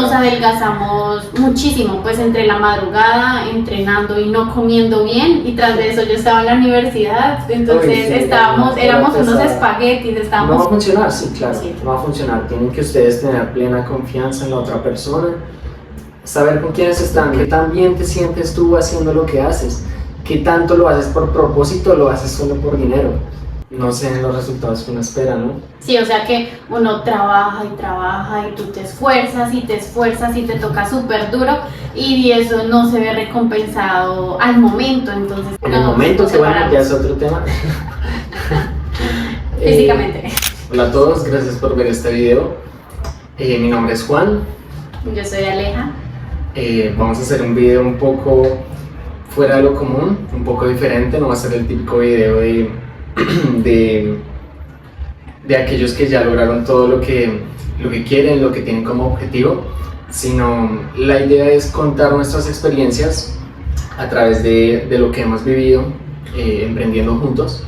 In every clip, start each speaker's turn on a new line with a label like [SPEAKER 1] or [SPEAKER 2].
[SPEAKER 1] nos adelgazamos muchísimo, pues entre la madrugada, entrenando y no comiendo bien, y tras de eso yo estaba en la universidad, entonces
[SPEAKER 2] Sí,
[SPEAKER 1] éramos unos
[SPEAKER 2] pesado.
[SPEAKER 1] espaguetis,
[SPEAKER 2] No
[SPEAKER 1] estábamos...
[SPEAKER 2] va a funcionar, sí, claro,
[SPEAKER 1] Sí.
[SPEAKER 2] no va a funcionar. Tienen que ustedes tener plena confianza en la otra persona, saber con quiénes están, qué tan bien te sientes tú haciendo lo que haces, qué tanto lo haces por propósito o lo haces solo por dinero. No sé los resultados que uno espera, ¿no?
[SPEAKER 1] Sí, o sea que uno trabaja y tú te esfuerzas y te toca súper duro y eso no se ve recompensado al momento, entonces...
[SPEAKER 2] En el momento, que bueno, ya es otro tema.
[SPEAKER 1] Físicamente.
[SPEAKER 2] Hola a todos, gracias por ver este video. Mi nombre es Juan.
[SPEAKER 1] Yo soy Aleja.
[SPEAKER 2] Vamos a hacer un video un poco fuera de lo común, un poco diferente, no va a ser el típico video de aquellos que ya lograron todo lo que quieren, lo que tienen como objetivo, sino la idea es contar nuestras experiencias a través de lo que hemos vivido emprendiendo juntos,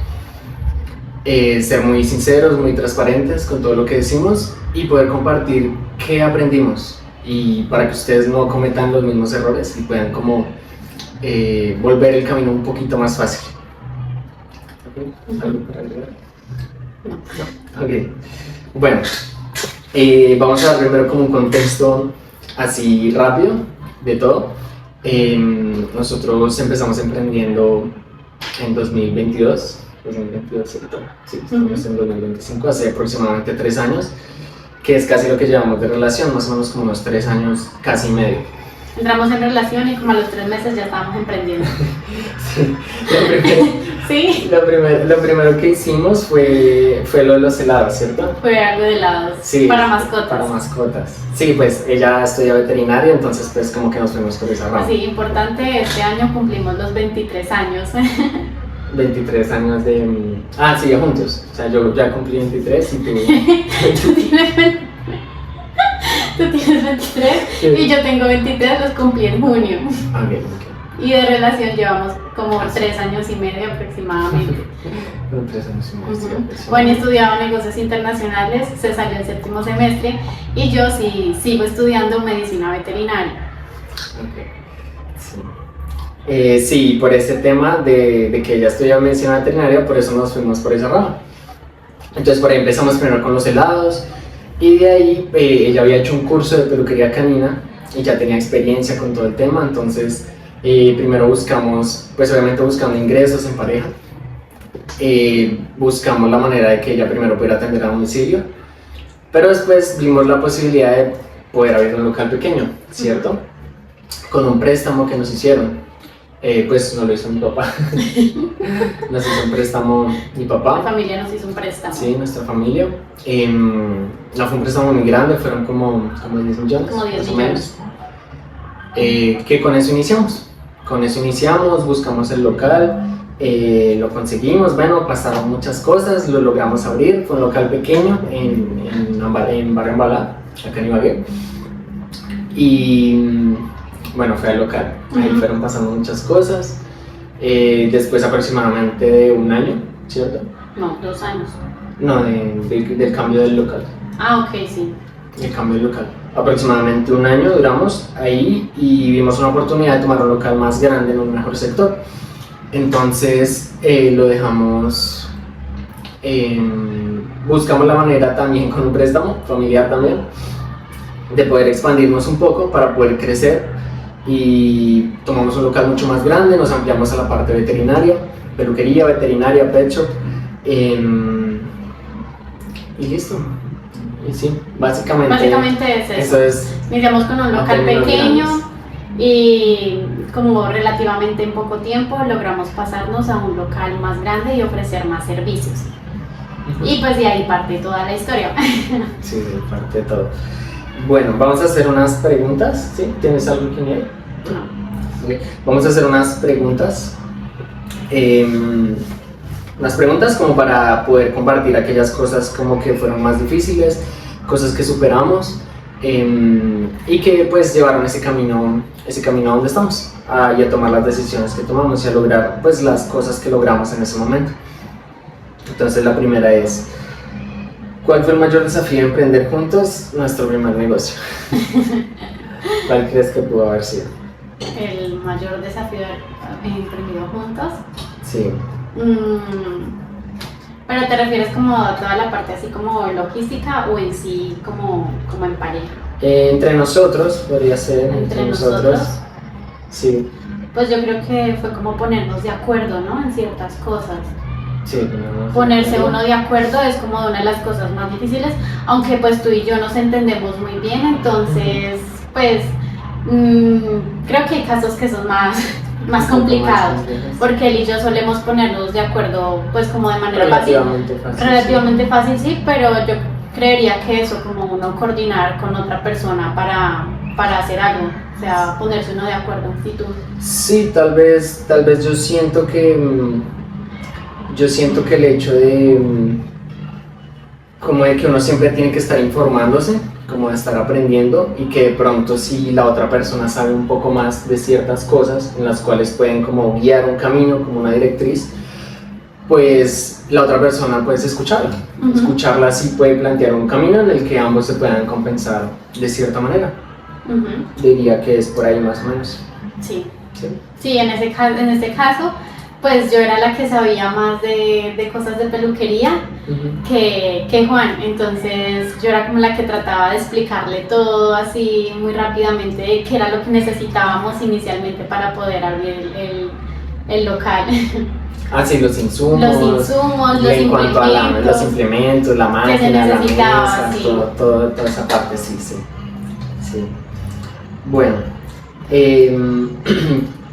[SPEAKER 2] ser muy sinceros, muy transparentes con todo lo que decimos y poder compartir qué aprendimos y para que ustedes no cometan los mismos errores y puedan como volver el camino un poquito más fácil. ¿Algo para agregar? No. Ok. Bueno, vamos a dar primero como un contexto así rápido de todo. Nosotros empezamos emprendiendo en 2022, ¿cierto? Sí, estamos en 2025, hace aproximadamente 3 años, que es casi lo que llevamos de relación, más o menos como unos 3 años, casi medio.
[SPEAKER 1] Entramos en relación y como a los 3 meses ya estábamos emprendiendo.
[SPEAKER 2] Sí,
[SPEAKER 1] ¿Sí?
[SPEAKER 2] Lo primero que hicimos fue lo de los helados, ¿cierto?
[SPEAKER 1] Fue algo de helados,
[SPEAKER 2] Sí,
[SPEAKER 1] para mascotas.
[SPEAKER 2] Para mascotas. Sí, pues ella estudia veterinaria, entonces pues como que nos fuimos por esa rama.
[SPEAKER 1] Sí, importante, este año cumplimos los 23 años.
[SPEAKER 2] 23 años de... Ah, sí, ya juntos. O sea, yo ya cumplí 23 y tú...
[SPEAKER 1] Tú tienes 23
[SPEAKER 2] Sí.
[SPEAKER 1] y yo tengo 23, los cumplí en junio.
[SPEAKER 2] Ok.
[SPEAKER 1] Y de relación llevamos como 3 años y medio aproximadamente.
[SPEAKER 2] Con 3 años y medio.
[SPEAKER 1] Juan estudiaba negocios internacionales, se salió el 7º semestre y yo sí sigo estudiando medicina veterinaria.
[SPEAKER 2] Ok. Sí. Sí, por este tema de que ella estudia medicina veterinaria, por eso nos fuimos por esa rama. Entonces por ahí empezamos primero con los helados y de ahí ella había hecho un curso de peluquería canina y ya tenía experiencia con todo el tema, entonces primero buscamos, pues obviamente buscando ingresos en pareja, buscamos la manera de que ella primero pudiera atender a domicilio, pero después vimos la posibilidad de poder abrir un local pequeño, ¿cierto? Con un préstamo que nos hicieron. Pues no lo hizo mi papá, nos hizo un préstamo mi papá.
[SPEAKER 1] La familia nos hizo un préstamo.
[SPEAKER 2] Sí, nuestra familia. No fue un préstamo muy grande, fueron como 10 millones.
[SPEAKER 1] Como 10
[SPEAKER 2] más o
[SPEAKER 1] millones.
[SPEAKER 2] menos. Que con eso iniciamos. Con eso iniciamos, buscamos el local, lo conseguimos, bueno, pasaron muchas cosas, lo logramos abrir. Fue un local pequeño en Barrio Embalá, acá en Ibagué. Y bueno, fue al local, ahí fueron pasando muchas cosas. Después aproximadamente de 1 año, ¿cierto?
[SPEAKER 1] No, 2 años.
[SPEAKER 2] No, del cambio del local.
[SPEAKER 1] Ah, ok, sí.
[SPEAKER 2] El cambio del local. Aproximadamente 1 año duramos ahí y vimos una oportunidad de tomar un local más grande en un mejor sector. Entonces lo dejamos, buscamos la manera también con un préstamo familiar también, de poder expandirnos un poco para poder crecer y tomamos un local mucho más grande, nos ampliamos a la parte veterinaria, peluquería, veterinaria, pet shop y listo. Y sí, básicamente
[SPEAKER 1] es eso.
[SPEAKER 2] Eso es.
[SPEAKER 1] Iniciamos con un local
[SPEAKER 2] términos
[SPEAKER 1] pequeño
[SPEAKER 2] grandes.
[SPEAKER 1] y como relativamente en poco tiempo logramos pasarnos a un local más grande y ofrecer más servicios. Y pues de ahí parte toda la historia.
[SPEAKER 2] Sí, de parte de todo. Bueno, vamos a hacer unas preguntas. ¿Sí? ¿Tienes algo que añadir?
[SPEAKER 1] No.
[SPEAKER 2] Okay. Vamos a hacer unas preguntas. Unas preguntas como para poder compartir aquellas cosas como que fueron más difíciles, cosas que superamos y que pues llevaron ese camino a donde estamos, y a tomar las decisiones que tomamos y a lograr pues las cosas que logramos en ese momento. Entonces la primera es, ¿Cuál fue el mayor desafío de emprender juntos? Nuestro primer negocio. ¿Cuál crees que pudo haber sido?
[SPEAKER 1] El mayor desafío de haber emprendido juntos.
[SPEAKER 2] Sí.
[SPEAKER 1] Pero te refieres como a toda la parte así como logística o en sí como en pareja.
[SPEAKER 2] Entre nosotros, podría ser.
[SPEAKER 1] Entre nosotros.
[SPEAKER 2] Sí.
[SPEAKER 1] Pues yo creo que fue como ponernos de acuerdo, ¿no? En ciertas cosas.
[SPEAKER 2] Sí,
[SPEAKER 1] Ponerse uno de acuerdo es como una de las cosas más difíciles, aunque pues tú y yo nos entendemos muy bien, entonces pues creo que hay casos que son más complicados, porque él y yo solemos ponernos de acuerdo pues como de manera relativamente fácil, sí, pero yo creería que eso como uno coordinar con otra persona para hacer algo, o sea, ponerse uno de acuerdo. ¿Y tú?
[SPEAKER 2] Sí, tal vez yo siento que el hecho de como de que uno siempre tiene que estar informándose, como de estar aprendiendo, y que de pronto si la otra persona sabe un poco más de ciertas cosas en las cuales pueden como guiar un camino, como una directriz, pues la otra persona puede escucharla. Escucharla así puede plantear un camino en el que ambos se puedan compensar de cierta manera. Diría que es por ahí más o menos.
[SPEAKER 1] Sí, en este caso pues yo era la que sabía más de cosas de peluquería que Juan, entonces yo era como la que trataba de explicarle todo así muy rápidamente de qué era lo que necesitábamos inicialmente para poder abrir el local.
[SPEAKER 2] Sí, los insumos, los implementos, la máquina,
[SPEAKER 1] que se necesitaba,
[SPEAKER 2] la mesa,
[SPEAKER 1] sí.
[SPEAKER 2] toda esa parte, sí. Bueno,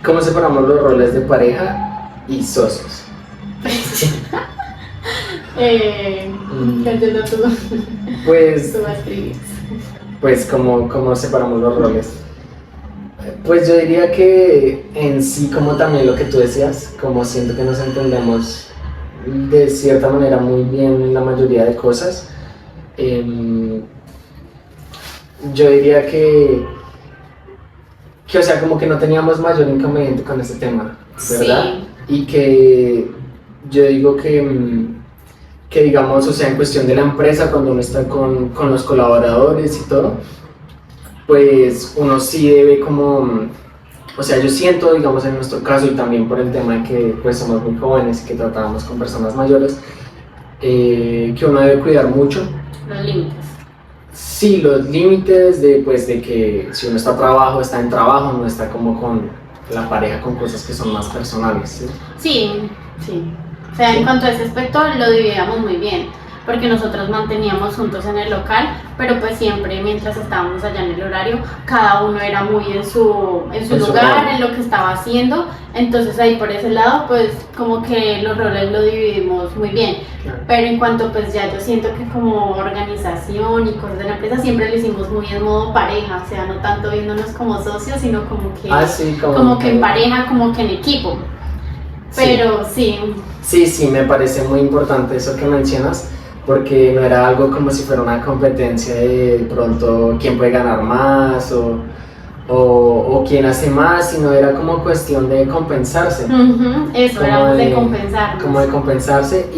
[SPEAKER 2] ¿cómo separamos los roles de pareja y socios?
[SPEAKER 1] Cántelo tú.
[SPEAKER 2] Pues,
[SPEAKER 1] tú escribes.
[SPEAKER 2] Pues, ¿cómo separamos los roles? Pues yo diría que en sí, como también lo que tú decías, como siento que nos entendemos de cierta manera muy bien en la mayoría de cosas, yo diría que o sea, como que no teníamos mayor inconveniente con este tema, ¿verdad?
[SPEAKER 1] Sí.
[SPEAKER 2] Y que yo digo que digamos, o sea, en cuestión de la empresa, cuando uno está con los colaboradores y todo, pues uno sí debe como, o sea, yo siento, digamos, en nuestro caso y también por el tema de que pues somos muy jóvenes y que tratamos con personas mayores, que uno debe cuidar mucho
[SPEAKER 1] Los límites.
[SPEAKER 2] Sí, los límites de que si uno está en trabajo, no está como con la pareja con cosas que son más personales.
[SPEAKER 1] Sí. O sea, en cuanto a ese aspecto lo dividíamos muy bien, porque nosotros manteníamos juntos en el local, pero pues siempre mientras estábamos allá en el horario, cada uno era muy en su lugar, en lo que estaba haciendo, entonces ahí por ese lado pues como que los roles lo dividimos muy bien, pero en cuanto pues ya yo siento que como organización y cosas de la empresa siempre lo hicimos muy en modo pareja, o sea, no tanto viéndonos como socios, sino como que, como que en pareja, como que en equipo, pero sí.
[SPEAKER 2] Sí, me parece muy importante eso que mencionas, porque no era algo como si fuera una competencia de pronto quién puede ganar más o quién hace más, sino era como cuestión de compensarse.
[SPEAKER 1] Eso, era de compensarnos.
[SPEAKER 2] Como de compensarse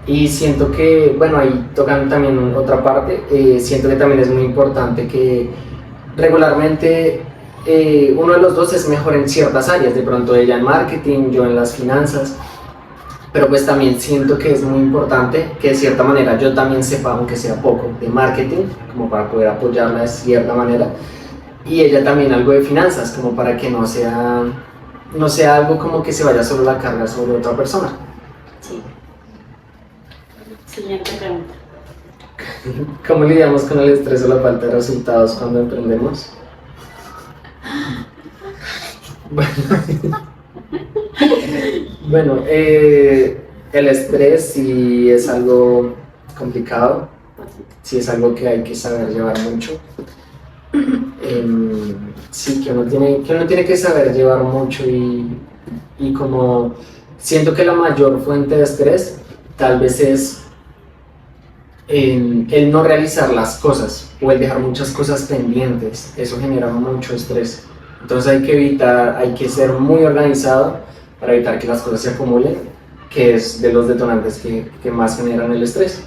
[SPEAKER 2] y siento que, bueno, ahí tocan también otra parte, siento que también es muy importante que regularmente uno de los dos es mejor en ciertas áreas, de pronto ella en marketing, yo en las finanzas, pero pues también siento que es muy importante que de cierta manera yo también sepa, aunque sea poco, de marketing, como para poder apoyarla de cierta manera, y ella también algo de finanzas, como para que no sea algo como que se vaya solo la carga sobre otra persona.
[SPEAKER 1] Sí. Siguiente pregunta.
[SPEAKER 2] ¿Cómo lidiamos con el estrés o la falta de resultados cuando emprendemos? Bueno, el estrés sí es algo complicado, sí es algo que hay que saber llevar mucho. Sí, que uno tiene que saber llevar mucho y como siento que la mayor fuente de estrés tal vez es el no realizar las cosas o el dejar muchas cosas pendientes, eso genera mucho estrés. Entonces hay que ser muy organizado para evitar que las cosas se acumulen, que es de los detonantes que más generan el estrés.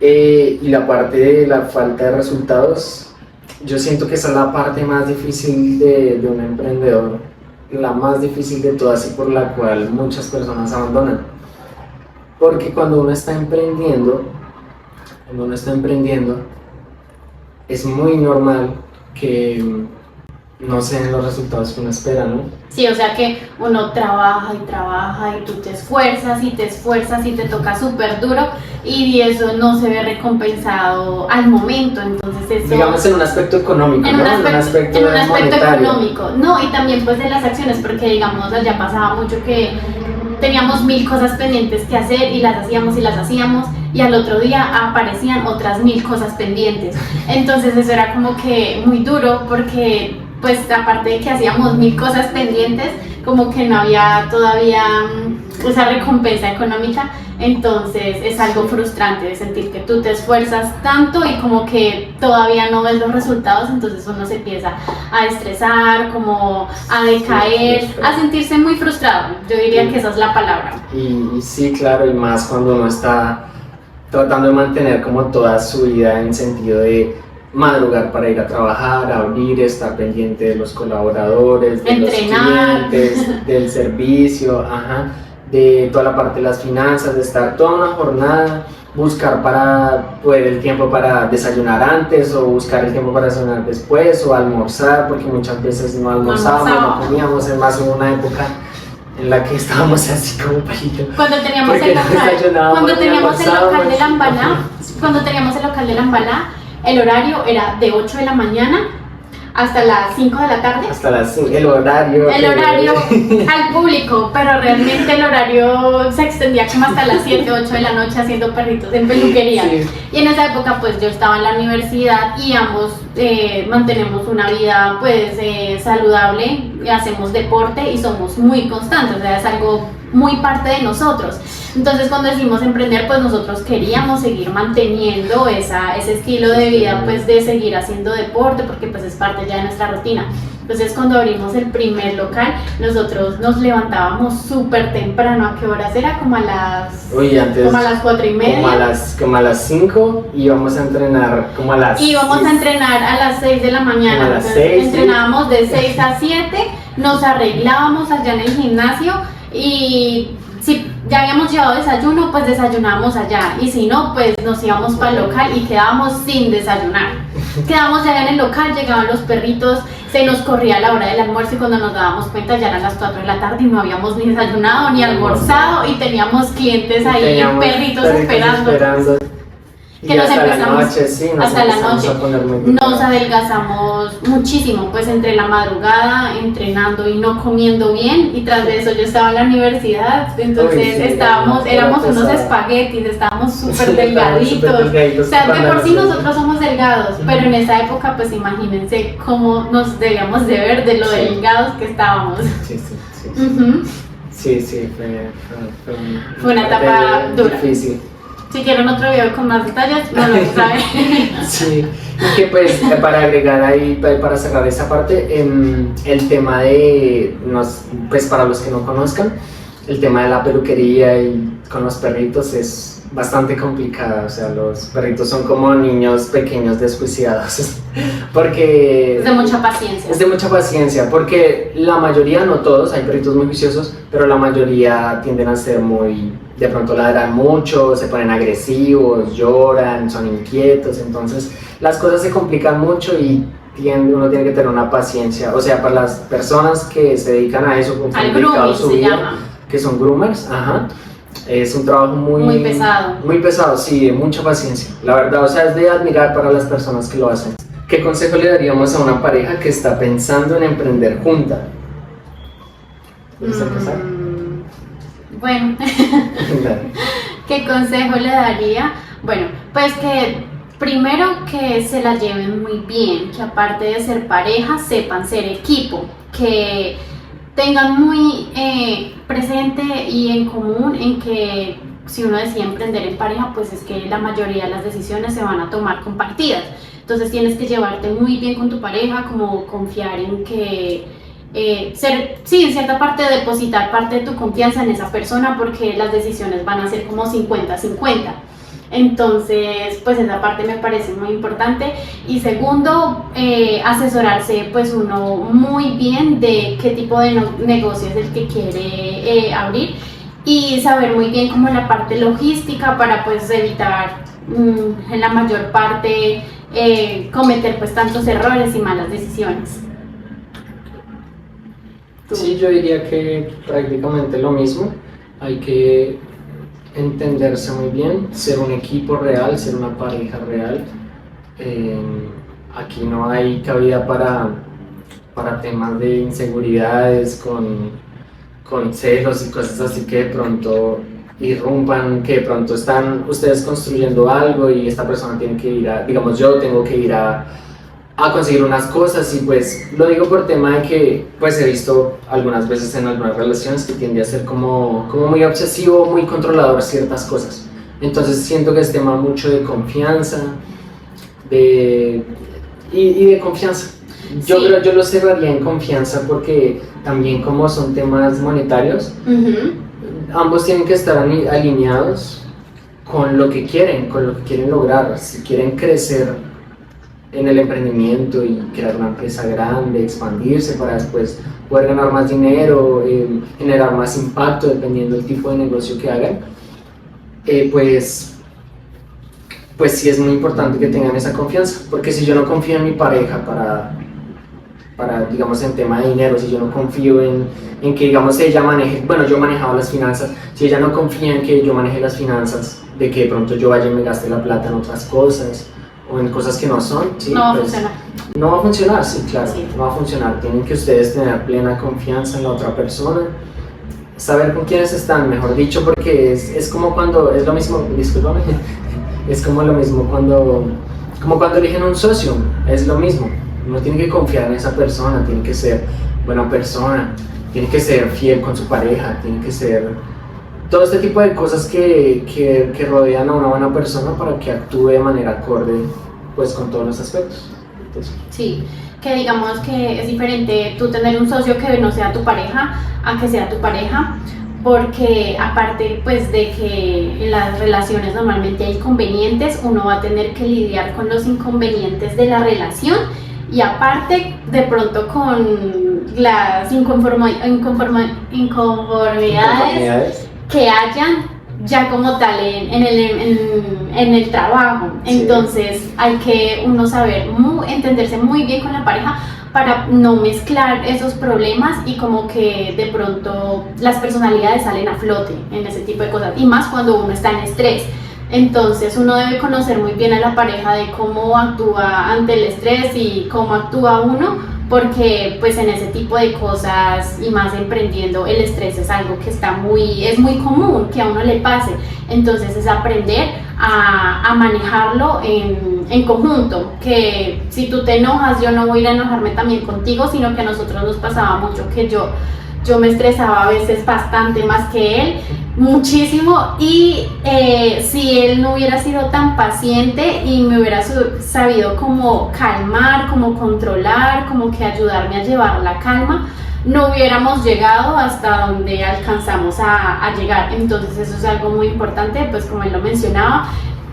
[SPEAKER 2] Y la parte de la falta de resultados, yo siento que esa es la parte más difícil de un emprendedor, la más difícil de todas y por la cual muchas personas abandonan. Porque cuando uno está emprendiendo, es muy normal que no se den los resultados que uno espera, ¿no?
[SPEAKER 1] Sí, o sea que uno trabaja y tú te esfuerzas y te toca súper duro y eso no se ve recompensado al momento, entonces eso...
[SPEAKER 2] Digamos en un aspecto económico,
[SPEAKER 1] en
[SPEAKER 2] ¿no?
[SPEAKER 1] un aspecto
[SPEAKER 2] monetario.
[SPEAKER 1] económico, no, y también pues de las acciones, porque digamos allá pasaba mucho que teníamos 1000 cosas pendientes que hacer y las hacíamos y al otro día aparecían otras 1000 cosas pendientes, entonces eso era como que muy duro porque pues aparte de que hacíamos 1000 cosas pendientes, como que no había todavía esa recompensa económica, entonces es algo frustrante de sentir que tú te esfuerzas tanto y como que todavía no ves los resultados, entonces uno se empieza a estresar, como a decaer, a sentirse muy frustrado, yo diría que esa es la palabra.
[SPEAKER 2] Y sí, claro, y más cuando uno está tratando de mantener como toda su vida en sentido de madrugar para ir a trabajar, abrir, estar pendiente de los colaboradores, de
[SPEAKER 1] entrenar,
[SPEAKER 2] los clientes, del servicio, de toda la parte de las finanzas, de estar toda una jornada, buscar para poder el tiempo para desayunar antes o buscar el tiempo para desayunar después o almorzar, porque muchas veces no almorzábamos, no comíamos, es más hubo una época en la que estábamos así como palito.
[SPEAKER 1] Cuando teníamos el local de la embalada, el horario era de 8 de la mañana hasta las 5 de la tarde.
[SPEAKER 2] Hasta las 5, el horario
[SPEAKER 1] al público, pero realmente el horario se extendía como hasta las 7, 8 de la noche haciendo perritos en peluquería. Sí. Y en esa época pues yo estaba en la universidad y ambos mantenemos una vida pues saludable, hacemos deporte y somos muy constantes, o sea, es algo muy parte de nosotros. Entonces cuando decidimos emprender, pues nosotros queríamos seguir manteniendo ese estilo de vida, pues de seguir haciendo deporte, porque pues es parte ya de nuestra rutina. Entonces cuando abrimos el primer local, nosotros nos levantábamos súper temprano. ¿A qué horas era? Como a las 4:30.
[SPEAKER 2] Como a las 5 íbamos a entrenar como a las 6.
[SPEAKER 1] Íbamos a entrenar a las 6 de la mañana.
[SPEAKER 2] Como a las 6,
[SPEAKER 1] entrenábamos de 6 a 7, nos arreglábamos allá en el gimnasio y si ya habíamos llevado desayuno, pues desayunábamos allá, y si no, pues nos íbamos para el local y quedábamos sin desayunar. Quedábamos allá en el local, llegaban los perritos, se nos corría la hora del almuerzo y cuando nos dábamos cuenta ya eran las 4 de la tarde y no habíamos ni desayunado ni almorzado y teníamos clientes ahí, perritos esperando. Que nos empezamos hasta la noche, nos adelgazamos muchísimo, pues entre la madrugada, entrenando y no comiendo bien, y tras de eso yo estaba en la universidad, entonces éramos unos espaguetis, estábamos súper delgaditos, o sea, de por sí nosotros somos delgados, pero en esa época pues imagínense cómo nos debíamos de ver de lo delgados que estábamos.
[SPEAKER 2] Sí,
[SPEAKER 1] fue una etapa dura.
[SPEAKER 2] Difícil.
[SPEAKER 1] Si quieren otro video con más detalles, no lo saben.
[SPEAKER 2] Sí, y que pues para agregar ahí, para cerrar esa parte, el tema de, pues para los que no conozcan, el tema de la peluquería y con los perritos es bastante complicado, o sea, los perritos son como niños pequeños desjuiciados, porque...
[SPEAKER 1] Es de mucha paciencia.
[SPEAKER 2] Es de mucha paciencia, porque la mayoría, no todos, hay perritos muy juiciosos, pero la mayoría tienden a ser muy... De pronto ladran mucho, se ponen agresivos, lloran, son inquietos, entonces las cosas se complican mucho y uno tiene que tener una paciencia, o sea, para las personas que se dedican a eso,
[SPEAKER 1] al grooming se llama,
[SPEAKER 2] que son groomers, es un trabajo muy pesado. Muy pesado, sí, de mucha paciencia, la verdad, o sea, es de admirar para las personas que lo hacen. ¿Qué consejo le daríamos a una pareja que está pensando en emprender junta? ¿Quieres empezar?
[SPEAKER 1] Bueno, ¿qué consejo le daría? Bueno, pues que primero que se la lleven muy bien, que aparte de ser pareja, sepan ser equipo, que tengan muy presente y en común en que si uno decide emprender en pareja, pues es que la mayoría de las decisiones se van a tomar compartidas. Entonces tienes que llevarte muy bien con tu pareja, como confiar en que... en cierta parte depositar parte de tu confianza en esa persona, porque las decisiones van a ser como 50-50. Entonces, pues esa parte me parece muy importante. Y segundo, asesorarse pues uno muy bien de qué tipo de negocio es el que quiere abrir, y saber muy bien como la parte logística para pues evitar en la mayor parte cometer pues tantos errores y malas decisiones. ¿Tú?
[SPEAKER 2] Sí, yo diría que prácticamente lo mismo. Hay que entenderse muy bien, ser un equipo real, ser una pareja real. Aquí no hay cabida para temas de inseguridades con celos y cosas así que de pronto irrumpan, que de pronto están ustedes construyendo algo y esta persona tiene que ir a, digamos yo tengo que ir a conseguir unas cosas, y pues lo digo por tema de que pues he visto algunas veces en algunas relaciones que tiende a ser como muy obsesivo, muy controlador ciertas cosas. Entonces siento que es tema mucho de confianza, y de confianza. Yo
[SPEAKER 1] Sí.
[SPEAKER 2] creo, yo lo cerraría en confianza, porque también como son temas monetarios, ambos tienen que estar alineados con lo que quieren lograr. Si quieren crecer en el emprendimiento y crear una empresa grande, expandirse para después poder ganar más dinero, generar más impacto dependiendo del tipo de negocio que hagan, pues sí es muy importante que tengan esa confianza, porque si yo no confío en mi pareja para digamos en tema de dinero, si yo no confío en que digamos ella maneje, bueno, yo manejaba las finanzas, si ella no confía en que yo maneje las finanzas, de que de pronto yo vaya y me gaste la plata en otras cosas o en cosas que no son, ¿sí?
[SPEAKER 1] No va a
[SPEAKER 2] Pues,
[SPEAKER 1] funcionar.
[SPEAKER 2] no va a funcionar, sí, claro,
[SPEAKER 1] Sí.
[SPEAKER 2] no va a funcionar. Tienen que ustedes tener plena confianza en la otra persona, saber con quiénes están, mejor dicho, porque es como cuando, es lo mismo, discúlpame, es como lo mismo como cuando eligen un socio, es lo mismo. Uno tiene que confiar en esa persona, tiene que ser buena persona, tiene que ser fiel con su pareja, tiene que ser todo este tipo de cosas que rodean a una buena persona para que actúe de manera acorde pues con todos los aspectos. Entonces,
[SPEAKER 1] Sí, que digamos que es diferente tú tener un socio que no sea tu pareja a que sea tu pareja, porque aparte pues de que en las relaciones normalmente hay inconvenientes, uno va a tener que lidiar con los inconvenientes de la relación, y aparte de pronto con las inconformidades que hayan ya como tal en el trabajo.
[SPEAKER 2] Sí.
[SPEAKER 1] Entonces hay que uno saber entenderse muy bien con la pareja para no mezclar esos problemas, y como que de pronto las personalidades salen a flote en ese tipo de cosas, y más cuando uno está en estrés. Entonces uno debe conocer muy bien a la pareja de cómo actúa ante el estrés y cómo actúa uno, porque pues en ese tipo de cosas, y más emprendiendo, el estrés es algo que es muy común que a uno le pase. Entonces es aprender a manejarlo en conjunto, que si tú te enojas, yo no voy a ir a enojarme también contigo, sino que a nosotros nos pasaba mucho que yo me estresaba a veces bastante más que él, muchísimo, y si él no hubiera sido tan paciente y me hubiera sabido como calmar, como controlar, como que ayudarme a llevar la calma, no hubiéramos llegado hasta donde alcanzamos a llegar. Entonces eso es algo muy importante, pues como él lo mencionaba,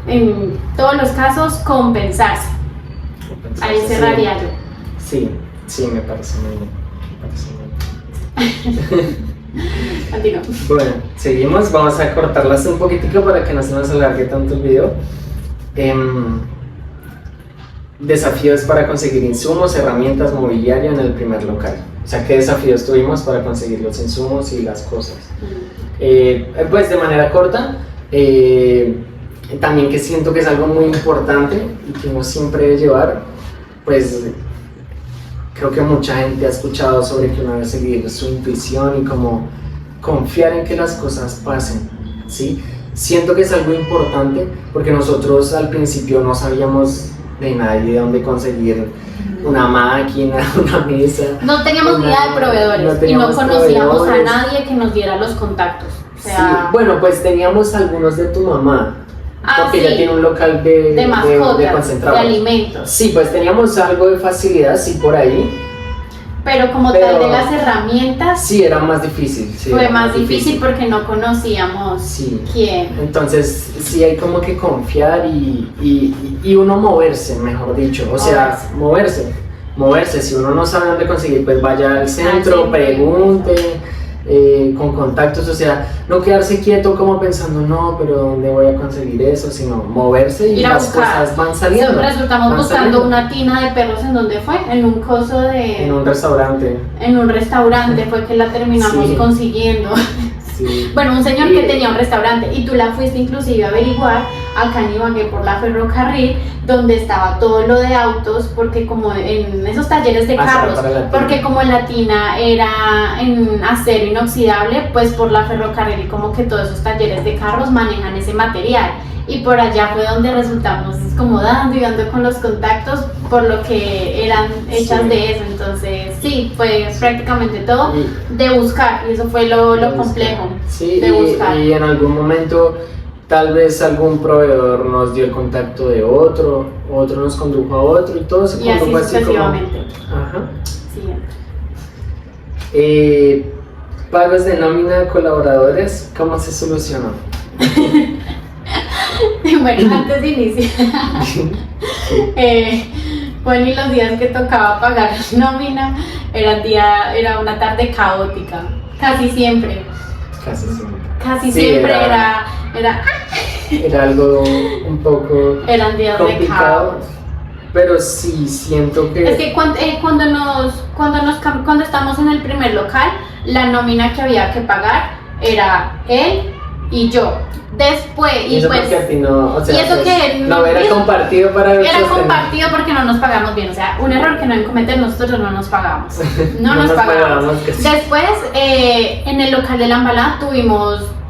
[SPEAKER 1] en todos los casos compensarse. Ahí cerraría yo.
[SPEAKER 2] Sí, sí, me parece muy bien.
[SPEAKER 1] Continúo.
[SPEAKER 2] Bueno, seguimos, vamos a cortarlas un poquitico para que no se nos alargue tanto el video. Desafíos para conseguir insumos, herramientas, mobiliario en el primer local. O sea, ¿qué desafíos tuvimos para conseguir los insumos y las cosas? Pues de manera corta, también que siento que es algo muy importante y que uno siempre debe llevar, pues creo que mucha gente ha escuchado sobre que uno debe seguir su intuición y como confiar en que las cosas pasen, ¿sí? Siento que es algo importante porque nosotros al principio no sabíamos de nadie de dónde conseguir una máquina, una mesa.
[SPEAKER 1] No teníamos ni idea de proveedores y no conocíamos a nadie que nos diera los contactos. O sea,
[SPEAKER 2] sí, bueno, pues teníamos algunos de tu mamá, porque
[SPEAKER 1] sí,
[SPEAKER 2] ella tiene un local de
[SPEAKER 1] mascotas,
[SPEAKER 2] concentrados,
[SPEAKER 1] de alimentos.
[SPEAKER 2] Sí, pues teníamos algo de facilidad, sí, por ahí,
[SPEAKER 1] pero como
[SPEAKER 2] Pero-
[SPEAKER 1] tal de las herramientas
[SPEAKER 2] Sí, era más difícil. Sí,
[SPEAKER 1] fue
[SPEAKER 2] era
[SPEAKER 1] más difícil porque no conocíamos
[SPEAKER 2] Sí.
[SPEAKER 1] quién.
[SPEAKER 2] Entonces, sí hay como que confiar y uno moverse, mejor dicho. O sea, moverse. Si uno no sabe dónde conseguir, pues vaya al centro,
[SPEAKER 1] centro.
[SPEAKER 2] pregunte, con contactos. O sea, no quedarse quieto como pensando, no, pero ¿dónde voy a conseguir eso? Sino moverse y
[SPEAKER 1] Ir a
[SPEAKER 2] las
[SPEAKER 1] buscar.
[SPEAKER 2] cosas van saliendo.
[SPEAKER 1] Resultamos
[SPEAKER 2] van
[SPEAKER 1] buscando
[SPEAKER 2] saliendo.
[SPEAKER 1] una tina de perros. ¿En dónde fue? En un coso de...
[SPEAKER 2] En un restaurante.
[SPEAKER 1] en un restaurante fue que la terminamos
[SPEAKER 2] Sí.
[SPEAKER 1] consiguiendo.
[SPEAKER 2] Sí.
[SPEAKER 1] Bueno, un señor
[SPEAKER 2] Y-
[SPEAKER 1] que tenía un restaurante y tú la fuiste inclusive a averiguar acá en Ibagué por la ferrocarril donde estaba todo lo de autos, porque como en esos talleres de
[SPEAKER 2] Ah, sí,
[SPEAKER 1] carros,
[SPEAKER 2] para la tina.
[SPEAKER 1] porque como la tina era en acero inoxidable, pues por la ferrocarril y como que todos esos talleres de carros manejan ese material. Y por allá fue donde resultamos como dando y dando con los contactos por lo que eran hechas
[SPEAKER 2] Sí.
[SPEAKER 1] de eso. Entonces sí, fue prácticamente todo
[SPEAKER 2] Y-
[SPEAKER 1] de buscar, y eso fue lo
[SPEAKER 2] de buscar.
[SPEAKER 1] complejo
[SPEAKER 2] Sí,
[SPEAKER 1] de buscar.
[SPEAKER 2] y en algún momento tal vez algún proveedor nos dio el contacto de otro nos condujo a otro y todo se
[SPEAKER 1] Y así
[SPEAKER 2] condujo así como...
[SPEAKER 1] sucesivamente.
[SPEAKER 2] Ajá.
[SPEAKER 1] Sí.
[SPEAKER 2] Pagos de nómina de colaboradores, ¿cómo se solucionó?
[SPEAKER 1] Bueno, antes de iniciar, bueno, y los días que tocaba pagar nómina era una tarde caótica, casi siempre.
[SPEAKER 2] Casi
[SPEAKER 1] Sí,
[SPEAKER 2] siempre.
[SPEAKER 1] era
[SPEAKER 2] Era algo un poco
[SPEAKER 1] eran días de
[SPEAKER 2] complicado,
[SPEAKER 1] caos.
[SPEAKER 2] pero sí siento que...
[SPEAKER 1] Es que cuando estamos en el primer local, la nómina que había que pagar era él y yo. Después,
[SPEAKER 2] y
[SPEAKER 1] y
[SPEAKER 2] eso
[SPEAKER 1] pues
[SPEAKER 2] porque a ti no, o sea,
[SPEAKER 1] y eso
[SPEAKER 2] pues,
[SPEAKER 1] que
[SPEAKER 2] no era
[SPEAKER 1] eso-
[SPEAKER 2] compartido para
[SPEAKER 1] era
[SPEAKER 2] sostener.
[SPEAKER 1] compartido porque no nos pagamos bien. O sea, un error que no deben cometer, nosotros no nos pagamos. No nos pagamos.
[SPEAKER 2] pagábamos casi.
[SPEAKER 1] Después, en el local de la embalada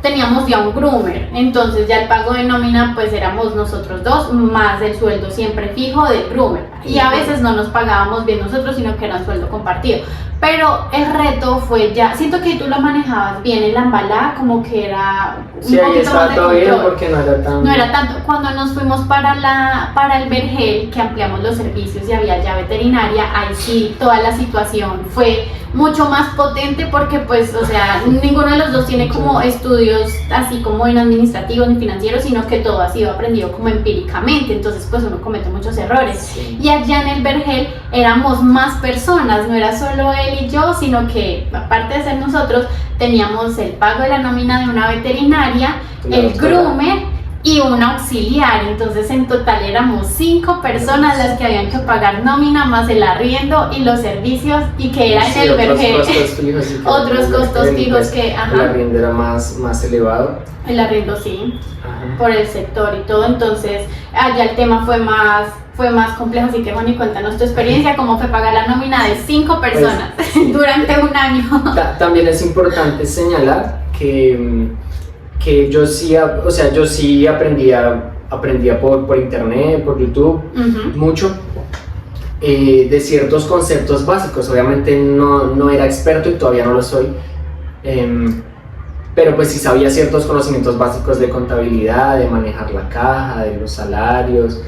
[SPEAKER 1] teníamos ya un groomer, entonces ya el pago de nómina pues éramos nosotros dos, más el sueldo siempre fijo del groomer, y a veces no nos pagábamos bien nosotros, sino que era un sueldo compartido. Pero el reto fue ya, siento que tú lo manejabas bien en la embalada, como que era un
[SPEAKER 2] Sí, ahí
[SPEAKER 1] poquito
[SPEAKER 2] estaba
[SPEAKER 1] más de
[SPEAKER 2] todo bien
[SPEAKER 1] control.
[SPEAKER 2] porque no era tan...
[SPEAKER 1] No era tanto. Cuando nos fuimos para el Vergel, que ampliamos los servicios y había ya veterinaria, ahí sí toda la situación fue mucho más potente porque pues, o sea, ninguno de los dos tiene como estudios así como en administrativos ni financieros, sino que todo ha sido aprendido como empíricamente, entonces pues uno comete muchos errores.
[SPEAKER 2] Sí.
[SPEAKER 1] Y allá en el Vergel éramos más personas, no era solo él y yo, sino que aparte de ser nosotros, teníamos el pago de la nómina de una veterinaria,
[SPEAKER 2] La
[SPEAKER 1] el
[SPEAKER 2] doctora.
[SPEAKER 1] groomer y un auxiliar. Entonces en total éramos 5 personas las que habían que pagar nómina más el arriendo y los servicios, y que era
[SPEAKER 2] Sí,
[SPEAKER 1] en el
[SPEAKER 2] otros
[SPEAKER 1] Vergel.
[SPEAKER 2] costos fijos, sí, que
[SPEAKER 1] Otros
[SPEAKER 2] el-
[SPEAKER 1] costos
[SPEAKER 2] el-
[SPEAKER 1] fijos
[SPEAKER 2] pues,
[SPEAKER 1] que,
[SPEAKER 2] el
[SPEAKER 1] ajá,
[SPEAKER 2] arriendo era más elevado.
[SPEAKER 1] el arriendo sí,
[SPEAKER 2] Ajá.
[SPEAKER 1] por el sector y todo. Entonces allá el tema fue más complejo. Así que Juan, y cuéntanos tu experiencia, cómo fue pagar la nómina de 5 personas
[SPEAKER 2] sí.
[SPEAKER 1] durante un año.
[SPEAKER 2] También es importante señalar que yo sí aprendía por internet, por YouTube,
[SPEAKER 1] Ujú.
[SPEAKER 2] mucho de ciertos conceptos básicos. Obviamente no era experto y todavía no lo soy, pero pues sí sabía ciertos conocimientos básicos de contabilidad, de manejar la caja, de los salarios,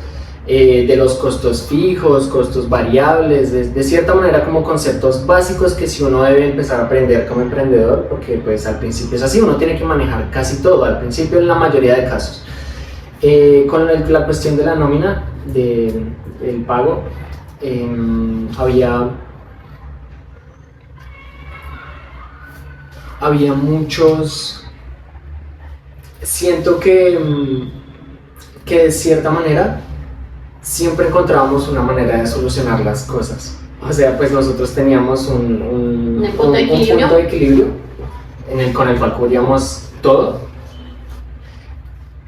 [SPEAKER 2] de los costos fijos, costos variables, de cierta manera como conceptos básicos que si uno debe empezar a aprender como emprendedor, porque pues al principio es así, uno tiene que manejar casi todo, al principio en la mayoría de casos. Con la cuestión de la nómina, del pago, había muchos, siento que de cierta manera siempre encontrábamos una manera de solucionar las cosas. O sea, pues nosotros teníamos un
[SPEAKER 1] punto de equilibrio.
[SPEAKER 2] punto de equilibrio con el cual cubríamos todo,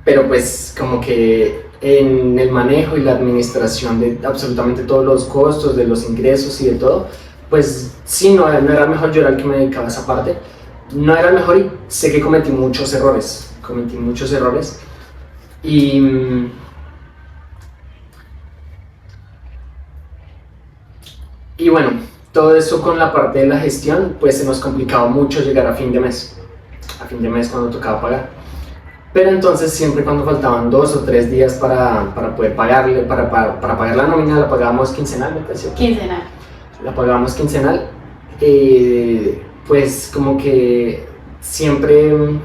[SPEAKER 2] pero pues como que en el manejo y la administración de absolutamente todos los costos, de los ingresos y de todo, pues sí, no era el mejor, yo era el que me dedicaba a esa parte, no era el mejor y sé que cometí muchos errores y bueno, todo eso con la parte de la gestión, pues se nos complicaba mucho llegar a fin de mes cuando tocaba pagar. Pero entonces siempre cuando faltaban 2 o 3 días para poder pagarle, para pagar la nómina, la pagábamos quincenal, me pareció.
[SPEAKER 1] Quincenal.
[SPEAKER 2] La pagábamos quincenal pues como que siempre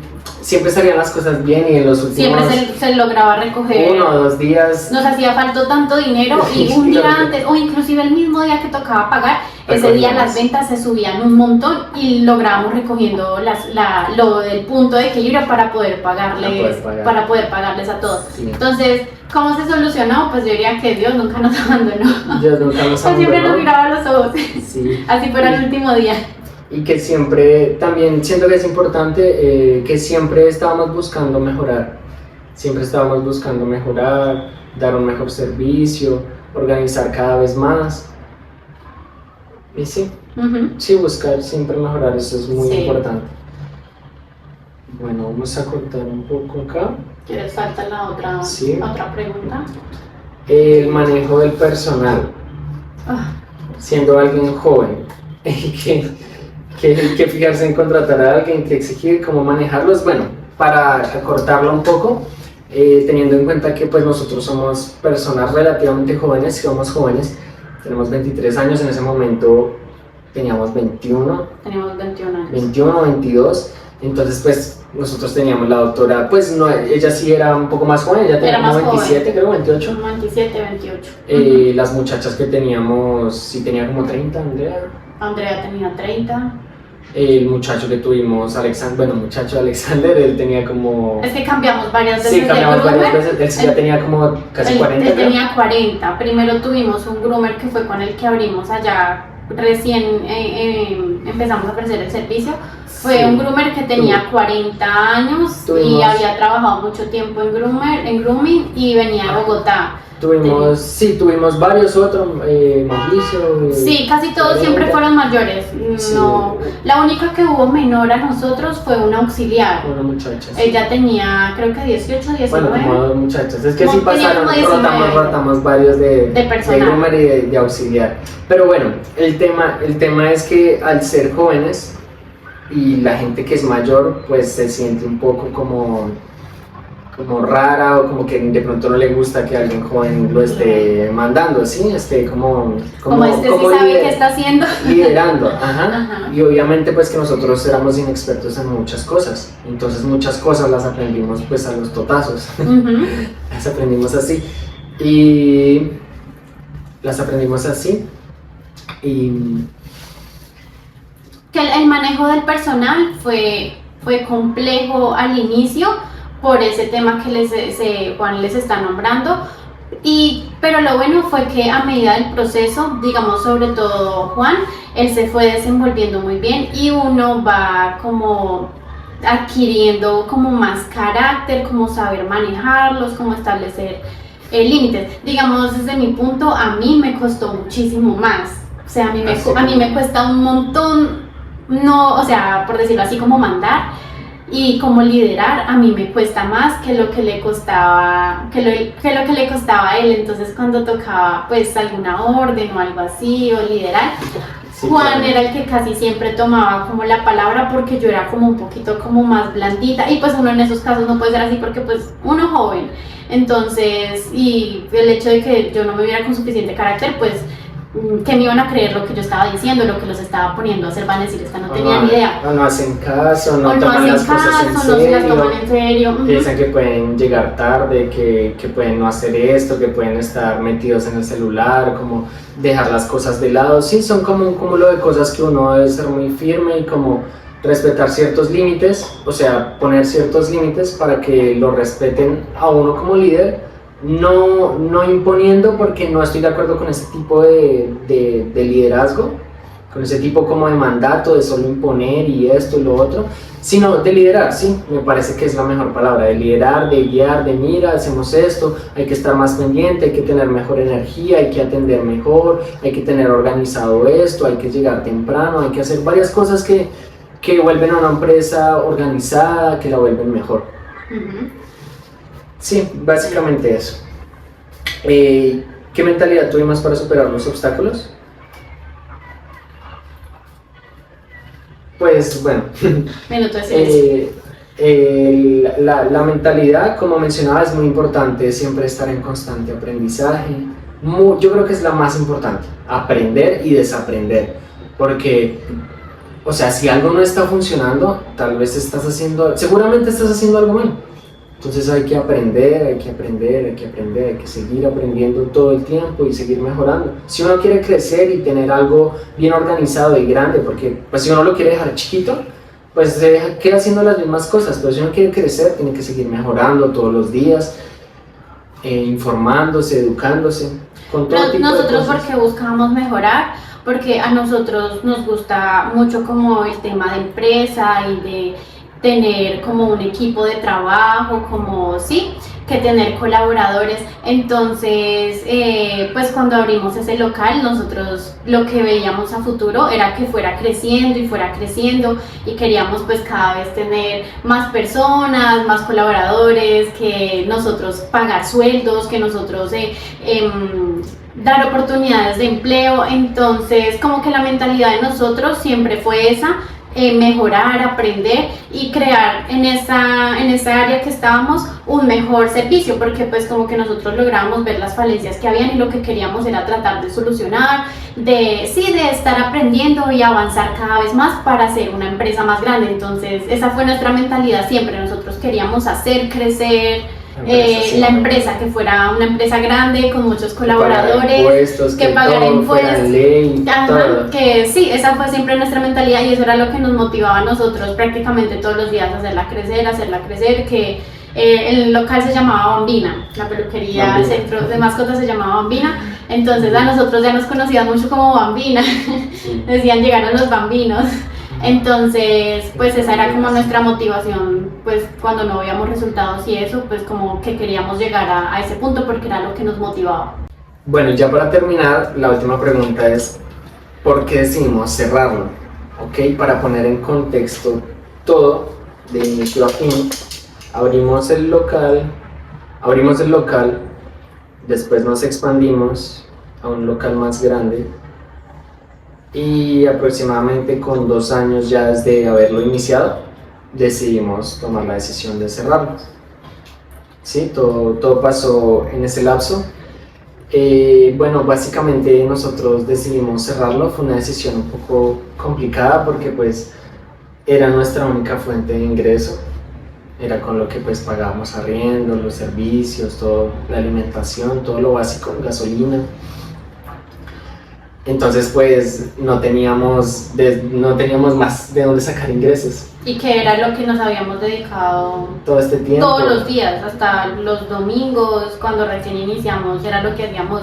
[SPEAKER 2] salían las cosas bien y en los últimos
[SPEAKER 1] Siempre se lograba recoger.
[SPEAKER 2] 1 o 2 días
[SPEAKER 1] Nos hacía falta tanto dinero y un día antes o inclusive el mismo día que tocaba pagar, ese día las ventas se subían un montón y lográbamos recogiendo lo del punto de equilibrio para poder pagarles a todos.
[SPEAKER 2] Sí.
[SPEAKER 1] Entonces, ¿cómo se solucionó? Pues yo diría que Dios nunca nos abandonó.
[SPEAKER 2] Dios nunca nos abandonó.
[SPEAKER 1] Siempre nos miraba a los ojos.
[SPEAKER 2] Sí.
[SPEAKER 1] Así fuera el último día.
[SPEAKER 2] Y que siempre, también siento que es importante que siempre estábamos buscando mejorar. Siempre estábamos buscando mejorar, dar un mejor servicio, organizar cada vez más. Y sí, sí, buscar siempre mejorar, eso es muy importante. Bueno, vamos a cortar un poco acá.
[SPEAKER 1] ¿Quieres falta la otra pregunta?
[SPEAKER 2] El manejo del personal. Siendo alguien joven, que fijarse en contratar a alguien, que exigir, cómo manejarlos. Bueno, para acortarlo un poco, teniendo en cuenta que pues nosotros somos personas relativamente jóvenes, somos jóvenes, tenemos 23 años, en ese momento teníamos 21.
[SPEAKER 1] Teníamos 21 años.
[SPEAKER 2] 21, 22, entonces pues nosotros teníamos la doctora, pues no, ella sí era un poco más joven, ella tenía como 27, creo, 28.
[SPEAKER 1] 27, 28.
[SPEAKER 2] Las muchachas que teníamos, sí tenía como 30,
[SPEAKER 1] Andrea tenía 30.
[SPEAKER 2] El muchacho que tuvimos, Alexander, él tenía como...
[SPEAKER 1] Es que cambiamos varias veces.
[SPEAKER 2] Sí, cambiamos varias veces, él sí ya tenía como casi 40.
[SPEAKER 1] Él tenía 40. Primero tuvimos un groomer que fue con el que abrimos allá, recién empezamos a ofrecer el servicio. Fue un groomer que tenía 40 años y había trabajado mucho tiempo en grooming y venía de Bogotá.
[SPEAKER 2] Tuvimos varios otros, Mauricio.
[SPEAKER 1] Sí, casi todos siempre fueron mayores.
[SPEAKER 2] Sí.
[SPEAKER 1] No, la única que hubo menor a nosotros fue una auxiliar.
[SPEAKER 2] Una muchacha. Sí.
[SPEAKER 1] Ella tenía, creo que 18, 19.
[SPEAKER 2] Bueno, como 2 muchachas. Es que
[SPEAKER 1] como
[SPEAKER 2] sí pasaron, rotamos varios de groomer y de auxiliar. Pero bueno, el tema es que al ser jóvenes y la gente que es mayor, pues se siente un poco como rara o como que de pronto no le gusta que alguien joven lo esté mandando, ¿sí? Como
[SPEAKER 1] sí sabe qué está haciendo.
[SPEAKER 2] Liderando, ajá. Y obviamente pues que nosotros éramos inexpertos en muchas cosas, entonces muchas cosas las aprendimos pues a los totazos, las aprendimos así y
[SPEAKER 1] que el manejo del personal fue complejo al inicio por ese tema que Juan les está nombrando, pero lo bueno fue que a medida del proceso, digamos sobre todo Juan, él se fue desenvolviendo muy bien y uno va como adquiriendo como más carácter, como saber manejarlos, como establecer límites. Digamos, desde mi punto, a mí me costó muchísimo más, o sea, a mí me cuesta un montón, no, o sea, por decirlo así, como mandar. Y como liderar a mí me cuesta más que lo que le costaba a él. Entonces cuando tocaba pues alguna orden o algo así o liderar, Juan era el que casi siempre tomaba como la palabra porque yo era como un poquito como más blandita y pues uno en esos casos no puede ser así porque pues uno joven. Entonces, y el hecho de que yo no me viera con suficiente carácter, pues que me iban a creer lo que yo estaba diciendo, lo que los estaba poniendo a hacer, van a decir, esta no tenía ni idea.
[SPEAKER 2] O no hacen caso, no toman las cosas en serio.
[SPEAKER 1] No se las toman en serio.
[SPEAKER 2] Piensan que pueden llegar tarde, que pueden no hacer esto, que pueden estar metidos en el celular, como dejar las cosas de lado. Sí, son como un cúmulo de cosas que uno debe ser muy firme y como respetar ciertos límites, o sea, poner ciertos límites para que lo respeten a uno como líder. No imponiendo, porque no estoy de acuerdo con ese tipo de liderazgo, con ese tipo como de mandato de solo imponer y esto y lo otro, sino de liderar, sí, me parece que es la mejor palabra, de liderar, de guiar, de mira, hacemos esto, hay que estar más pendiente, hay que tener mejor energía, hay que atender mejor, hay que tener organizado esto, hay que llegar temprano, hay que hacer varias cosas que vuelven a una empresa organizada, que la vuelven mejor. Sí, básicamente eso. ¿Qué mentalidad tuvimos para superar los obstáculos? Pues bueno, la mentalidad, como mencionaba, es muy importante, siempre estar en constante aprendizaje. Yo creo que es la más importante, aprender y desaprender. porque, o sea, si algo no está funcionando, tal vez seguramente estás haciendo algo mal. Entonces hay que aprender, hay que aprender, hay que aprender, hay que seguir aprendiendo todo el tiempo y seguir mejorando. Si uno quiere crecer y tener algo bien organizado y grande, porque pues si uno lo quiere dejar chiquito, pues se queda haciendo las mismas cosas, pero si uno quiere crecer, tiene que seguir mejorando todos los días, informándose, educándose, con todo tipo de
[SPEAKER 1] Nosotros
[SPEAKER 2] cosas.
[SPEAKER 1] porque buscábamos mejorar, porque a nosotros nos gusta mucho como el tema de empresa y de tener como un equipo de trabajo, como sí, que tener colaboradores. Entonces, pues cuando abrimos ese local, nosotros lo que veíamos a futuro era que fuera creciendo y fuera creciendo, y queríamos pues cada vez tener más personas, más colaboradores, que nosotros pagar sueldos, que nosotros dar oportunidades de empleo. Entonces, como que la mentalidad de nosotros siempre fue esa, mejorar, aprender y crear en esa área que estábamos un mejor servicio, porque pues como que nosotros logramos ver las falencias que habían y lo que queríamos era tratar de solucionar, de estar aprendiendo y avanzar cada vez más para ser una empresa más grande. Entonces esa fue nuestra mentalidad siempre, nosotros queríamos hacer crecer la empresa, que fuera una empresa grande con muchos colaboradores,
[SPEAKER 2] que
[SPEAKER 1] pagara impuestos,
[SPEAKER 2] ley, todo.
[SPEAKER 1] que sí, esa fue siempre nuestra mentalidad y eso era lo que nos motivaba a nosotros prácticamente todos los días, hacerla crecer, que el local se llamaba Bambina, la peluquería,
[SPEAKER 2] Bambina.
[SPEAKER 1] el centro de mascotas se llamaba Bambina, entonces a nosotros ya nos conocían mucho como Bambina,
[SPEAKER 2] Sí.
[SPEAKER 1] decían llegaron los bambinos. Entonces, pues esa era como nuestra motivación, pues cuando no veíamos resultados y eso, pues como que queríamos llegar a ese punto porque era lo que nos motivaba.
[SPEAKER 2] Bueno, ya para terminar, la última pregunta es, ¿por qué decidimos cerrarlo? ¿Ok? Para poner en contexto todo, de inicio a fin, abrimos el local, después nos expandimos a un local más grande, y aproximadamente con 2 años ya desde haberlo iniciado, decidimos tomar la decisión de cerrarlo. Sí, todo pasó en ese lapso. Bueno, básicamente nosotros decidimos cerrarlo, fue una decisión un poco complicada porque pues era nuestra única fuente de ingreso, era con lo que pues pagábamos arriendo, los servicios, todo, la alimentación, todo lo básico, gasolina. Entonces pues no teníamos más de dónde sacar ingresos.
[SPEAKER 1] Y que era lo que nos habíamos dedicado
[SPEAKER 2] Todo este tiempo.
[SPEAKER 1] todos los días, hasta los domingos, cuando recién iniciamos, era lo que hacíamos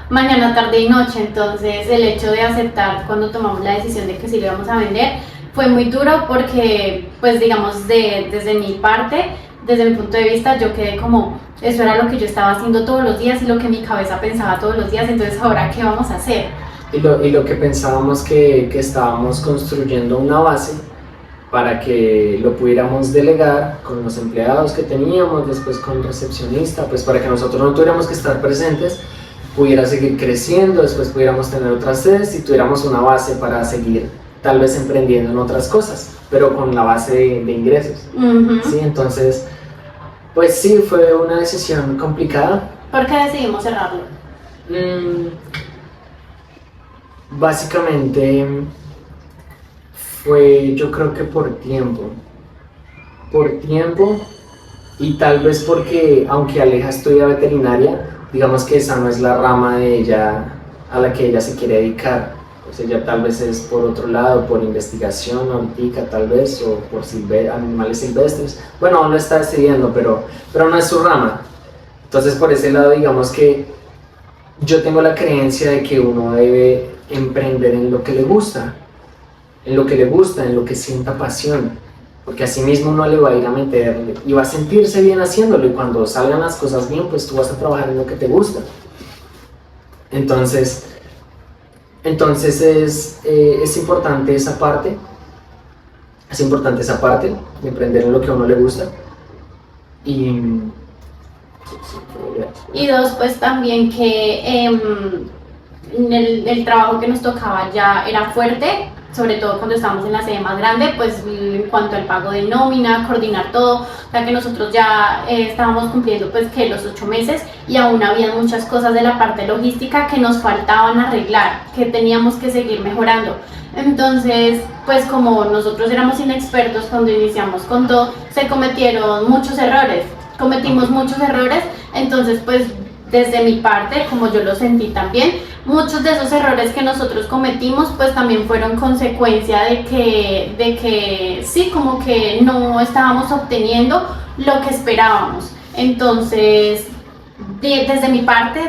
[SPEAKER 1] mañana, tarde y noche. Entonces el hecho de aceptar cuando tomamos la decisión de que sí lo íbamos a vender fue muy duro porque, pues digamos, desde mi parte, desde mi punto de vista, yo quedé como, eso era lo que yo estaba haciendo todos los días y lo que mi cabeza pensaba todos los días, entonces ahora, ¿qué vamos a hacer?
[SPEAKER 2] Y lo que pensábamos que estábamos construyendo una base para que lo pudiéramos delegar con los empleados que teníamos, después con recepcionista, pues para que nosotros no tuviéramos que estar presentes, pudiera seguir creciendo, después pudiéramos tener otras sedes y tuviéramos una base para seguir tal vez emprendiendo en otras cosas, pero con la base de ingresos. ¿Sí? Entonces, pues sí, fue una decisión complicada.
[SPEAKER 1] ¿Por qué decidimos cerrarlo?
[SPEAKER 2] Básicamente fue, yo creo que por tiempo y tal vez porque aunque Aleja estudia veterinaria, digamos que esa no es la rama de ella a la que ella se quiere dedicar, pues ella tal vez es por otro lado, por investigación hortícola tal vez, o por animales silvestres, bueno, aún lo está decidiendo, pero no es su rama. Entonces por ese lado digamos que yo tengo la creencia de que uno debe emprender en lo que le gusta, en lo que sienta pasión, porque así mismo uno le va a ir a meter y va a sentirse bien haciéndolo, y cuando salgan las cosas bien, pues tú vas a trabajar en lo que te gusta. Entonces es importante esa parte, de emprender en lo que a uno le gusta.
[SPEAKER 1] Y dos, pues también que el trabajo que nos tocaba ya era fuerte, sobre todo cuando estábamos en la sede más grande, pues en cuanto al pago de nómina, coordinar todo, o sea que nosotros ya estábamos cumpliendo pues que los 8 meses y aún había muchas cosas de la parte logística que nos faltaban arreglar, que teníamos que seguir mejorando. Entonces, pues como nosotros éramos inexpertos cuando iniciamos con todo, se cometieron muchos errores, cometimos muchos errores, entonces pues desde mi parte, como yo lo sentí también, muchos de esos errores que nosotros cometimos pues también fueron consecuencia de que sí, como que no estábamos obteniendo lo que esperábamos. Entonces, desde mi parte,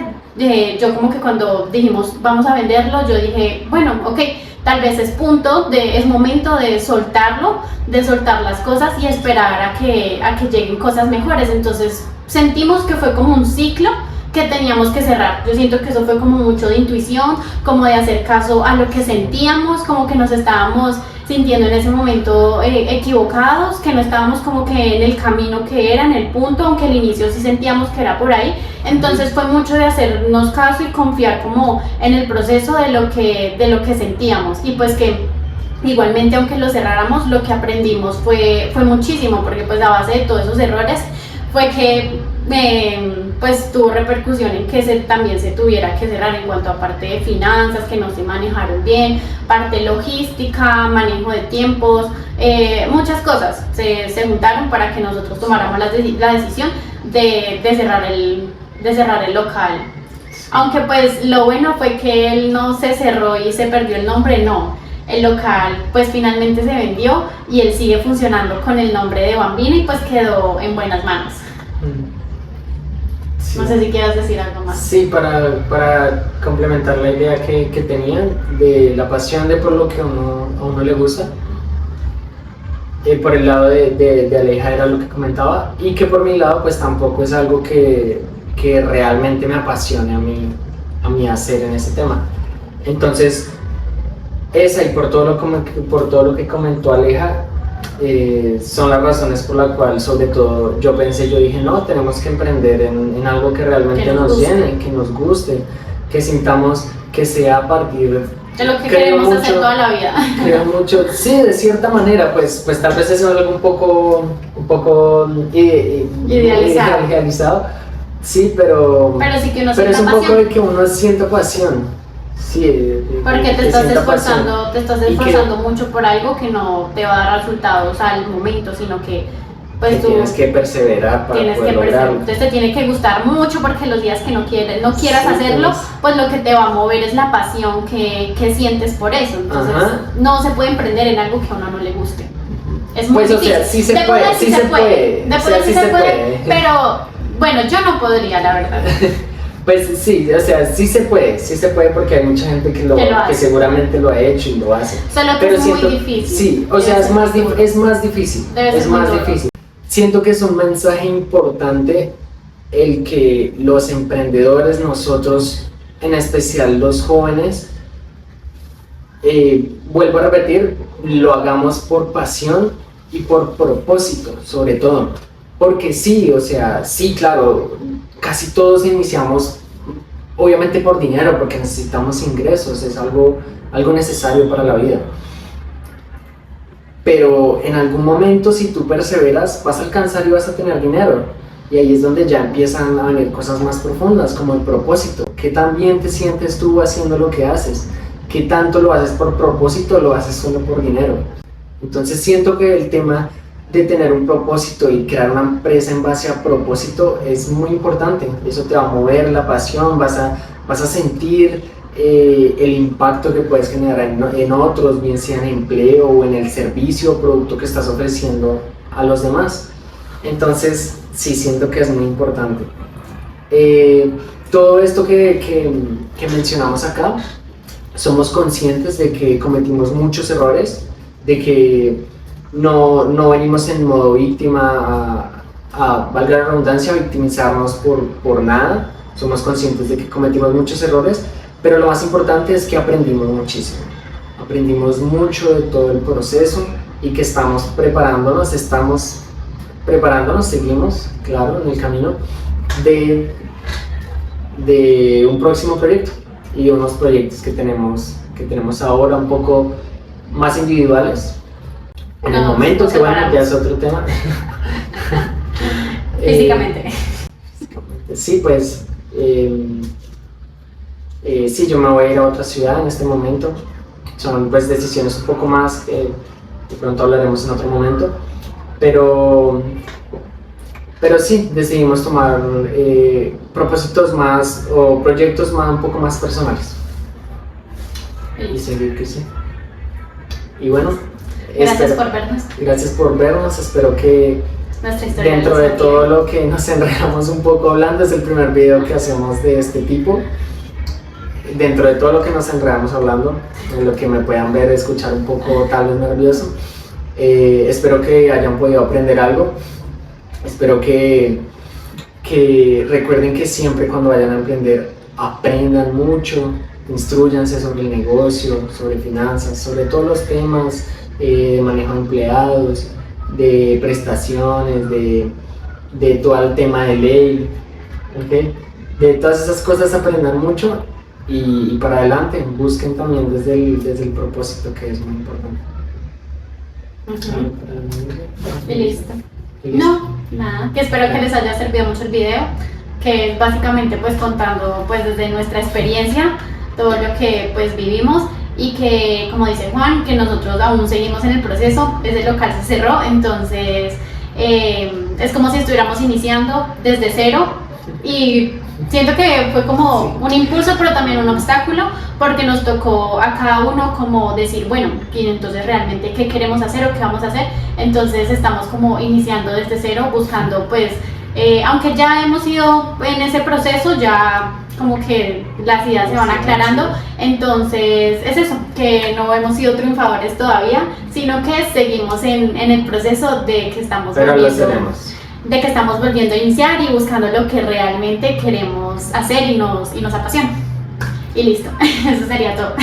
[SPEAKER 1] yo como que cuando dijimos vamos a venderlo, yo dije, bueno, ok, tal vez es momento de soltarlo, de soltar las cosas y esperar a que lleguen cosas mejores. Entonces sentimos que fue como un ciclo que teníamos que cerrar. Yo siento que eso fue como mucho de intuición, como de hacer caso a lo que sentíamos, como que nos estábamos sintiendo en ese momento equivocados, que no estábamos como que en el camino que era, en el punto, aunque al inicio sí sentíamos que era por ahí. Entonces fue mucho de hacernos caso y confiar como en el proceso de lo que sentíamos, y pues que igualmente aunque lo cerráramos, lo que aprendimos fue muchísimo, porque pues a base de todos esos errores fue que pues tuvo repercusión en que también se tuviera que cerrar en cuanto a parte de finanzas, que no se manejaron bien, parte logística, manejo de tiempos, muchas cosas se juntaron para que nosotros tomáramos la decisión de cerrar el local. Aunque pues lo bueno fue que él no se cerró y se perdió el nombre, no. El local pues finalmente se vendió y él sigue funcionando con el nombre de Bambina y pues quedó en buenas manos.
[SPEAKER 2] Sí.
[SPEAKER 1] No sé si quieras decir algo más.
[SPEAKER 2] Sí, para complementar la idea que tenían de la pasión de por lo que a uno le gusta. Por el lado de Aleja era lo que comentaba, y que por mi lado pues tampoco es algo que realmente me apasione a mí hacer en ese tema. Entonces esa, y por todo lo que comentó Aleja, son las razones por las cuales sobre todo yo dije no, tenemos que emprender en algo que realmente nos llene, que nos guste, que sintamos que sea a partir
[SPEAKER 1] de lo que queremos hacer toda la vida.
[SPEAKER 2] Creo mucho, sí, de cierta manera, pues tal vez es algo un poco idealizado, sí, pero
[SPEAKER 1] sí que uno
[SPEAKER 2] pero es un
[SPEAKER 1] pasión.
[SPEAKER 2] poco de que uno sienta pasión. Sí,
[SPEAKER 1] porque te estás esforzando mucho por algo que no te va a dar resultados al momento, sino que pues
[SPEAKER 2] que
[SPEAKER 1] tú
[SPEAKER 2] tienes que perseverar para poder lograrlo.
[SPEAKER 1] Entonces te tiene que gustar mucho, porque los días que no quieras sí, hacerlo, pues lo que te va a mover es la pasión que sientes por eso. Entonces no se puede emprender en algo que a uno no le guste. Es muy difícil.
[SPEAKER 2] O sea, sí se puede.
[SPEAKER 1] Pero bueno, yo no podría, la verdad.
[SPEAKER 2] Pues sí, o sea, sí se puede porque hay mucha gente que seguramente lo ha hecho y lo hace.
[SPEAKER 1] Solo que es muy difícil.
[SPEAKER 2] Sí, o sea, es más difícil. Siento que es un mensaje importante el que los emprendedores, nosotros, en especial los jóvenes, vuelvo a repetir, lo hagamos por pasión y por propósito, sobre todo. Porque sí, o sea, sí, claro, casi todos iniciamos obviamente por dinero, porque necesitamos ingresos, es algo necesario para la vida. Pero en algún momento, si tú perseveras, vas a alcanzar y vas a tener dinero. Y ahí es donde ya empiezan a venir cosas más profundas, como el propósito. ¿Qué tan bien te sientes tú haciendo lo que haces? ¿Qué tanto lo haces por propósito o lo haces solo por dinero? Entonces siento que el tema de tener un propósito y crear una empresa en base a propósito es muy importante. Eso te va a mover la pasión, vas a sentir el impacto que puedes generar en otros, bien sea en empleo o en el servicio o producto que estás ofreciendo a los demás. Entonces sí, siento que es muy importante. Todo esto que mencionamos acá, somos conscientes de que cometimos muchos errores, de que no venimos en modo víctima valga la redundancia, a victimizarnos por nada. Somos conscientes de que cometimos muchos errores, pero lo más importante es que aprendimos muchísimo. Aprendimos mucho de todo el proceso y que estamos preparándonos, seguimos, claro, en el camino de un próximo proyecto y unos proyectos que tenemos ahora un poco más individuales. En el
[SPEAKER 1] No,
[SPEAKER 2] momento
[SPEAKER 1] nos
[SPEAKER 2] que bueno,
[SPEAKER 1] separamos.
[SPEAKER 2] ya es otro tema.
[SPEAKER 1] Físicamente.
[SPEAKER 2] Sí, pues sí, yo me voy a ir a otra ciudad en este momento. Son pues decisiones un poco más que de pronto hablaremos en otro momento. Pero sí, decidimos tomar propósitos más o proyectos más, un poco más personales. Y seguir que sí. Y bueno,
[SPEAKER 1] Gracias por vernos.
[SPEAKER 2] gracias por vernos. Espero que
[SPEAKER 1] Nuestra historia
[SPEAKER 2] dentro
[SPEAKER 1] les
[SPEAKER 2] de
[SPEAKER 1] motive.
[SPEAKER 2] todo lo que nos enredamos un poco hablando, es el primer video que hacemos de este tipo. Dentro de todo lo que nos enredamos hablando, en lo que me puedan ver, escuchar un poco tal vez nervioso, espero que hayan podido aprender algo. Espero que recuerden que siempre cuando vayan a emprender aprendan mucho, instruyanse sobre el negocio, sobre finanzas, sobre todos los temas de manejo de empleados, de prestaciones, de todo el tema de ley, ¿okay? De todas esas cosas aprendan mucho y para adelante busquen también desde el propósito, que es muy importante.
[SPEAKER 1] Y listo.
[SPEAKER 2] ¿Y listo?
[SPEAKER 1] No, nada, que espero que les haya servido mucho el video, que es básicamente pues contando pues desde nuestra experiencia todo lo que pues vivimos y que, como dice Juan, que nosotros aún seguimos en el proceso. Ese local se cerró, entonces es como si estuviéramos iniciando desde cero y siento que fue como un impulso pero también un obstáculo, porque nos tocó a cada uno como decir, bueno, y entonces realmente qué queremos hacer o qué vamos a hacer. Entonces estamos como iniciando desde cero, buscando pues, aunque ya hemos ido en ese proceso, ya como que las ideas se van aclarando. Entonces es eso, que no hemos sido triunfadores todavía, sino que seguimos en el proceso de que estamos
[SPEAKER 2] Pero lo
[SPEAKER 1] volviendo,
[SPEAKER 2] tenemos.
[SPEAKER 1] de que estamos volviendo a iniciar y buscando lo que realmente queremos hacer y nos apasiona. Y listo, eso sería todo.